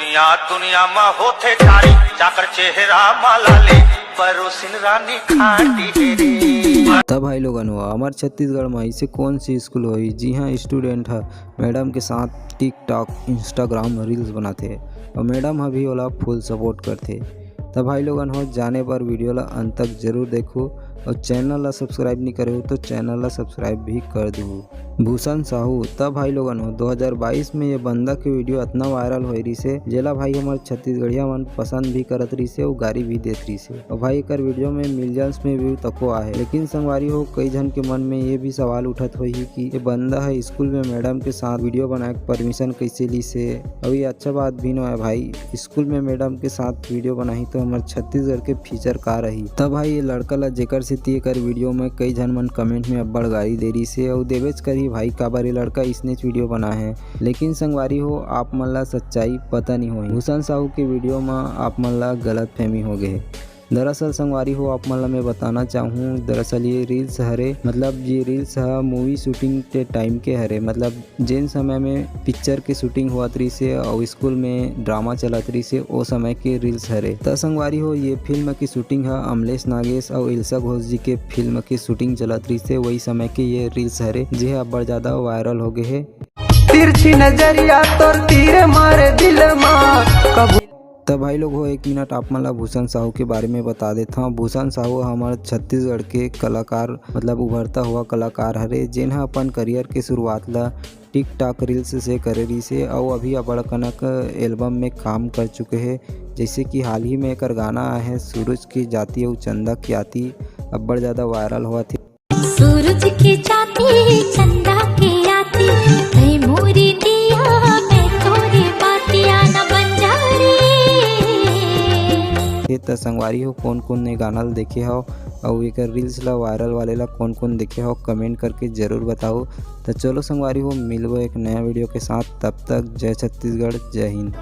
दुनिया दुनिया मा होथे ठारी जाकर चेहरा मालाले परोसिन रानी खाटी रे। तब भाई लोगन हो हमार छत्तीसगढ़ में ऐसे कौन सी स्कूल होई जी हाँ स्टूडेंट है मैडम के साथ टिकटॉक इंस्टाग्राम रील्स बनाते और मैडम भी ओला फुल सपोर्ट करते। तब भाई लोगन हो जाने पर वीडियो ला अंत तक जरूर देखो और चैनल ला सब्सक्राइब नहीं करे हो तो चैनल ला सब्सक्राइब भी कर दो। भूषण साहू तब भाई लोगन हो 2022 में ये बंदा के वीडियो इतना वायरल हो रही से जेला भाई हमारे छत्तीसगढ़िया मन पसंद भी करत रही से और गाड़ी भी देत रही से और भाई कर वीडियो में मिलियंस में व्यू तको आए। लेकिन संगवारी हो कई जन के मन में ये भी सवाल उठत हुई कि ये बंदा है स्कूल में मैडम के साथ वीडियो बनाए परमिशन कैसे ली से। अब ये अच्छा बात भी न है भाई स्कूल में मैडम के साथ वीडियो बनाई तो हमारे छत्तीसगढ़ के फीचर का रही। तब भाई ये लड़का ला जेकर से तिये कर वीडियो में कई जन मन कमेंट में अब्बड़ गाड़ी दे रही से और देवेज करी भाई काबर ये लड़का इसने वीडियो बना है। लेकिन संगवारी हो आप मन ला सच्चाई पता नहीं हुई। भूषण साहू के वीडियो में आप मन ला गलत फहमी हो गए। दरअसल संगवारी हो आप मन ला मैं बताना चाहूँ दरअसल ये रील्स हरे मतलब ये रील्स है मूवी शूटिंग के टाइम के हरे मतलब जिन समय में पिक्चर के शूटिंग हुआ तरी से और स्कूल में ड्रामा चलत रही से वो समय के रील्स हरे। त संगवारी हो ये फिल्म की शूटिंग है अमलेश नागेश और इल्सा घोष जी के फिल्म की शूटिंग चलत रही से वही समय के ये रील्स हरे जे अब ज्यादा वायरल हो गए है। तिरछी नजरिया तोर तीर मारे दिल मां। तब भाई लोग हो एक मिनट आप मला भूषण साहू के बारे में बता देता हूँ। भूषण साहू हमारे छत्तीसगढ़ के कलाकार मतलब उभरता हुआ कलाकार हरे जिन्हें अपन करियर के शुरुआत ला टिकटॉक रील्स से करे रही से और अभी बड़ कनक एल्बम में काम कर चुके हैं। जैसे कि हाल ही में एक गाना आया है सूरज की जाती और चंदा की आती अब्बड़ ज़्यादा वायरल हुआ थी। सूरज की जाती चंदा की आती ऐ मोरी दिया मैं तोरी बातिया न बन जा रे। त संगवारी हो कौन कौन ने गाना देखे हो और एक रील्स ला वायरल वाले ला कौन कौन देखे हो कमेंट करके जरूर बताओ। तो चलो संगवारी हो मिलबो एक नया वीडियो के साथ तब तक जय छत्तीसगढ़ जय हिंद।